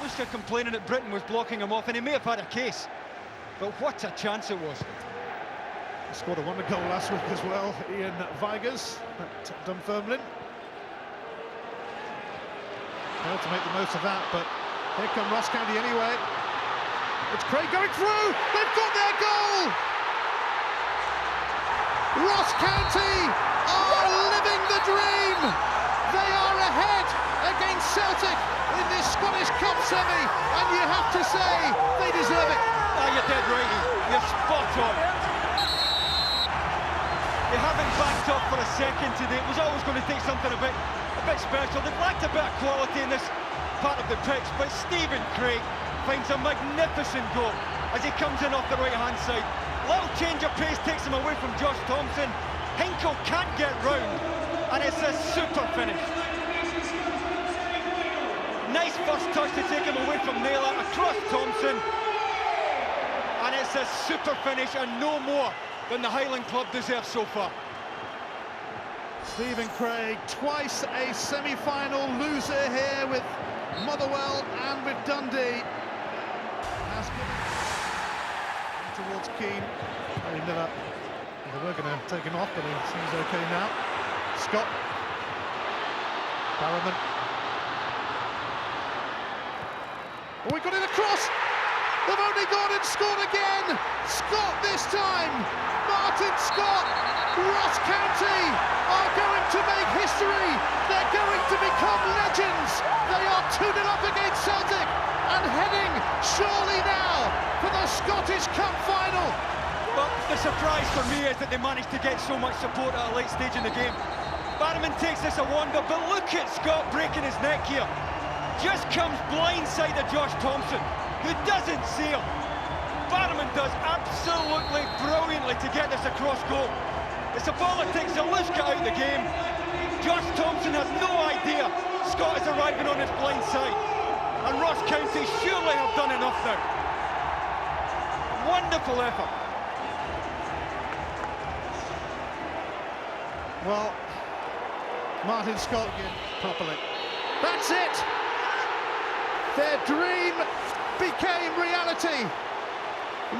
Solskjaer complaining that Britain was blocking him off, and he may have had a case, but what a chance it was. He scored a wonder goal last week as well, Ian Vigurs at Dunfermline. Failed to make the most of that, but here come Ross County anyway. It's Craig going through, they've got their goal! Ross County are living the dream! They are ahead against Celtic in this Scottish Cup semi, and you have to say, they deserve it. Oh, you're dead right, you're spot on. They haven't backed up for a second today. It was always going to take something a bit special. They've lacked a bit of quality in this part of the pitch, but Stephen Craig finds a magnificent goal as he comes in off the right-hand side. Little change of pace takes him away from Josh Thompson. Hinkle can't get round, and it's a super finish. Nice first touch to take him away from Naylor, across Thompson, and it's a super finish, and no more than the Highland club deserves so far. Stephen Craig, twice a semi-final loser here with Motherwell and with Dundee. Has given towards Keane. Harry Miller. They were going to take him off, but he seems okay now. Scott. Barrowman. Oh, we got it across! They've only gone and scored again! Scott this time! Martin Scott! Ross County are going to make history! They're going to become legends! They are 2-0 up against Celtic and heading surely now for the Scottish Cup final! But the surprise for me is that they managed to get so much support at a late stage in the game. Barrowman takes this a wonder, but look at Scott breaking his neck here. Just comes blindside of Josh Thompson, who doesn't see him. Barrowman does absolutely brilliantly to get this across goal. It's a ball that takes Zaluska out of the game. Josh Thompson has no idea Scott is arriving on his blind side. And Ross County surely have done enough now. Wonderful effort. Well, Martin Scott again properly. That's it! Their dream became reality.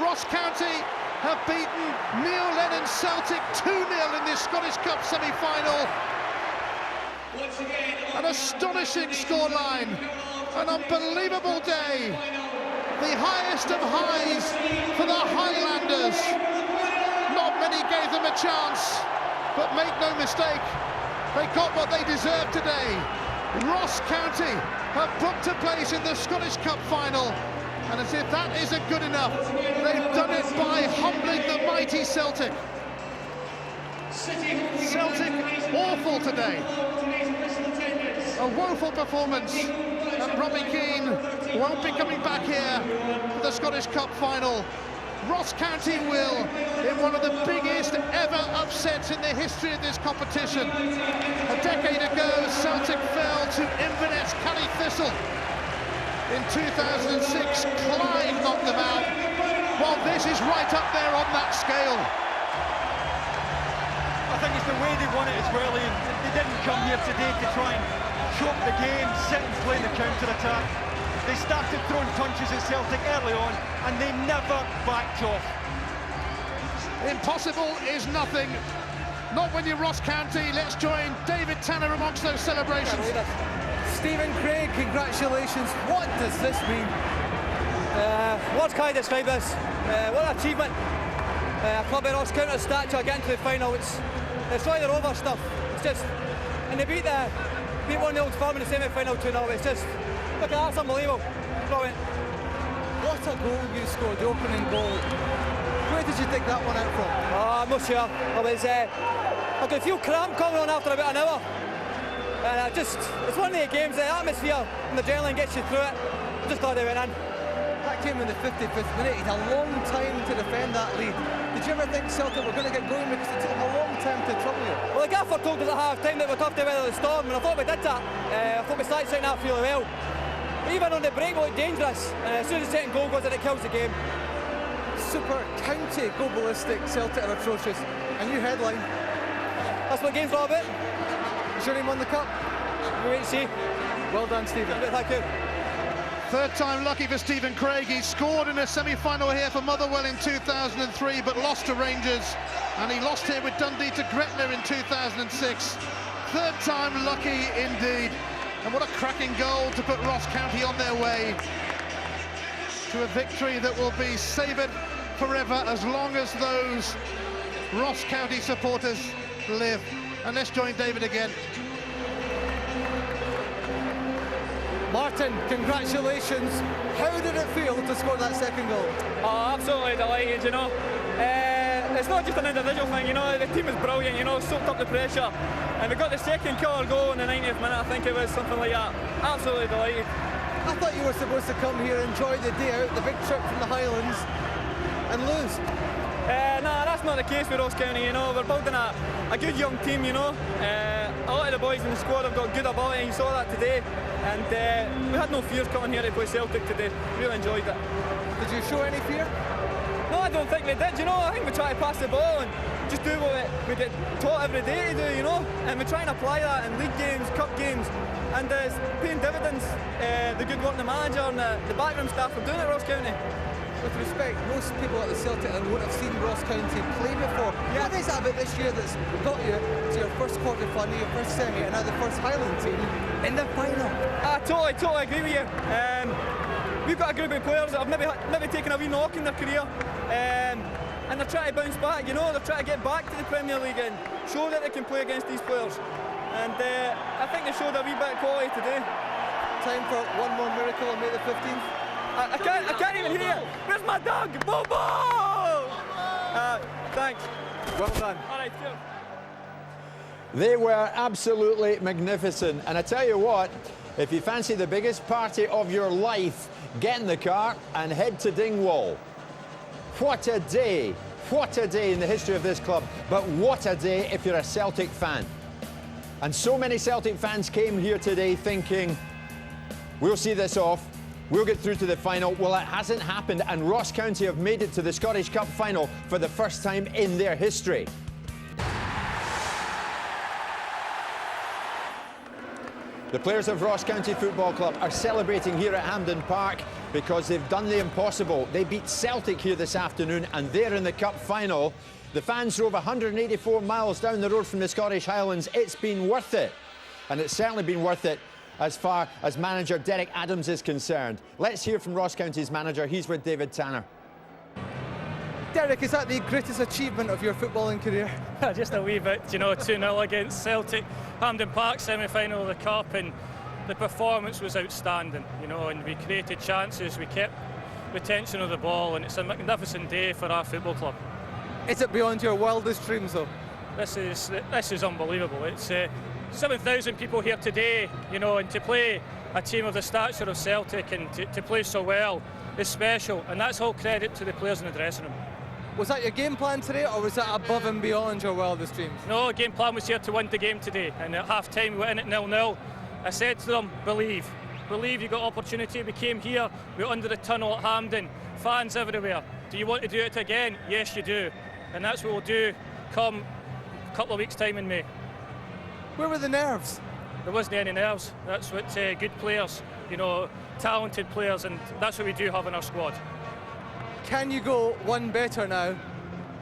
Ross County have beaten Neil Lennon's Celtic 2-0 in this Scottish Cup semi-final. An astonishing scoreline, an unbelievable day. The highest of highs for the Highlanders. Not many gave them a chance, but make no mistake, they got what they deserved today. Ross County have booked a place in the Scottish Cup final, and as if that isn't good enough, they've done it by humbling the mighty Celtic. Celtic awful today. A woeful performance, and Robbie Keane won't be coming back here for the Scottish Cup final. Ross County will, in one of the biggest ever upsets in the history of this competition. A decade ago, Celtic fell to Inverness Cally Thistle. In 2006, Clyde knocked them out, while this is right up there on that scale. I think it's the way they won it as well, Ian. They didn't come here today to try and choke the game, sit and play the counter-attack. They started throwing punches at Celtic early on, and they never backed off. Impossible is nothing. Not when you're Ross County. Let's join David Tanner amongst those celebrations. Stephen Craig, congratulations. What does this mean? What can I describe this? What an achievement. A club of Ross County's stature getting to the final. It's like they're over stuff. It's just, and they beat one of the Old Firm in the semi-final 2-0. It's just, look at that, it's unbelievable. Brilliant. What a goal you scored, the opening goal. Where did you dig that one out from? Oh, I'm not sure. I could feel cramp coming on after about an hour. And it's one of the games, the atmosphere and the adrenaline gets you through it. I'm just glad they went in. That came in the 55th minute. He had a long time to defend that lead. Did you ever think Celtic were going to get going, because it took a long time to trouble you? Well, the gaffer told us at half-time that we'd have to weather the storm, and I thought we did that. I thought we started setting that really well. Even on the break, we looked dangerous, and as soon as the second goal goes in, it kills the game. Super County go ballistic, Celtic are atrocious. A new headline. That's what the game's all about. You sure he won the cup? We wait and see. Well done, Stephen. Thank you. Third time lucky for Stephen Craig. He scored in a semi-final here for Motherwell in 2003, but lost to Rangers. And he lost here with Dundee to Gretna in 2006. Third time lucky indeed. And what a cracking goal to put Ross County on their way to a victory that will be savoured forever as long as those Ross County supporters live. And let's join David again. Martin, congratulations. How did it feel to score that second goal? Oh, absolutely delighted, you know. It's not just an individual thing, you know, the team is brilliant, you know, soaked up the pressure. And we got the second killer goal in the 90th minute, I think it was, something like that. Absolutely delighted. I thought you were supposed to come here, enjoy the day out, the big trip from the Highlands, and lose. Nah, that's not the case with Ross County, you know. We're building a good young team, you know. A lot of the boys in the squad have got good ability, you saw that today. And we had no fears coming here to play Celtic today. Really enjoyed it. Did you show any fear? No, I don't think we did, you know. I think we try to pass the ball and just do what we get taught every day to do, you know. And we try and apply that in league games, cup games. And it's paying dividends, the good work the manager and the backroom staff are doing at Ross County. With respect, most people at the Celtic won't have seen Ross County play before. Yeah. What is that about this year that's got you to your first quarter-final, your first semi, and now the first Highland team in the final? I totally agree with you. We've got a group of players that have maybe taken a wee knock in their career, and they're trying to bounce back, you know, they're trying to get back to the Premier League and show that they can play against these players. And I think they showed a wee bit of quality today. Time for one more miracle on May the 15th. I can't even hear. Where's my dog? Bobo! Thanks. Well done. All right, cheers. They were absolutely magnificent. And I tell you what, if you fancy the biggest party of your life, get in the car and head to Dingwall. What a day. What a day in the history of this club. But what a day if you're a Celtic fan. And so many Celtic fans came here today thinking, we'll see this off. We'll get through to the final. Well, it hasn't happened, and Ross County have made it to the Scottish Cup final for the first time in their history. The players of Ross County Football Club are celebrating here at Hampden Park because they've done the impossible. They beat Celtic here this afternoon, and they're in the Cup final. The fans drove 184 miles down the road from the Scottish Highlands. It's been worth it, and it's certainly been worth it as far as manager Derek Adams is concerned. Let's hear from Ross County's manager. He's with David Tanner. Derek, is that the greatest achievement of your footballing career? Just a wee bit, you know, 2-0 against Celtic, Hampden Park semi-final of the Cup, and the performance was outstanding, you know, and we created chances, we kept retention of the ball, and it's a magnificent day for our football club. Is it beyond your wildest dreams, though? This is unbelievable. It's 7,000 people here today, you know, and to play a team of the stature of Celtic and to play so well is special, and that's all credit to the players in the dressing room. Was that your game plan today, or was that above and beyond your wildest dreams? No, game plan was here to win the game today, and at half-time we went in at 0-0. I said to them, believe you got opportunity. We came here, we were under the tunnel at Hampden, fans everywhere. Do you want to do it again? Yes, you do, and that's what we'll do come a couple of weeks' time in May. Where were the nerves? There wasn't any nerves. That's what good players, you know, talented players, and that's what we do have in our squad. Can you go one better now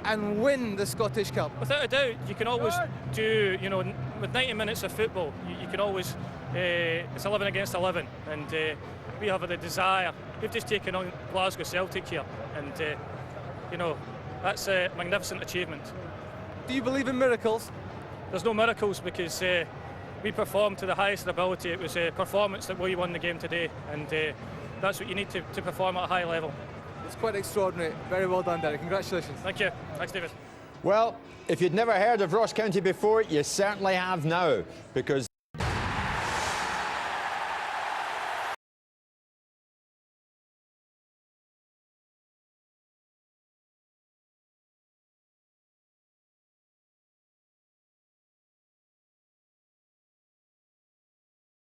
and win the Scottish Cup? Without a doubt, you can always do, you know, with 90 minutes of football, you can always, it's 11 against 11, and we have the desire. We've just taken on Glasgow Celtic here, and, you know, that's a magnificent achievement. Do you believe in miracles? There's no miracles because we performed to the highest ability. It was a performance that we won the game today, and that's what you need to perform at a high level. It's quite extraordinary. Very well done, Derek. Congratulations. Thank you. Thanks, David. Well, if you'd never heard of Ross County before, you certainly have now, because